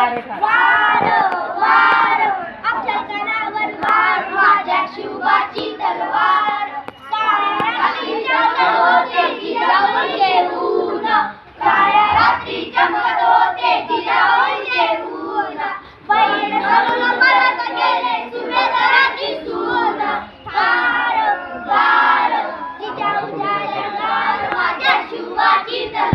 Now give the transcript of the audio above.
वार वार वार आपल्या कणावर वार माझ्या शिवाची तलवार काळ्या रात्री चमकत होते जिजाऊचे ऊन काळ्या रात्री चमकत होते जिजाऊचे ऊन बहीण घरून परत गेले सुभेदाराची सून वार वार जिजाऊच्या अंगावर माझ्या शिवाची तलवार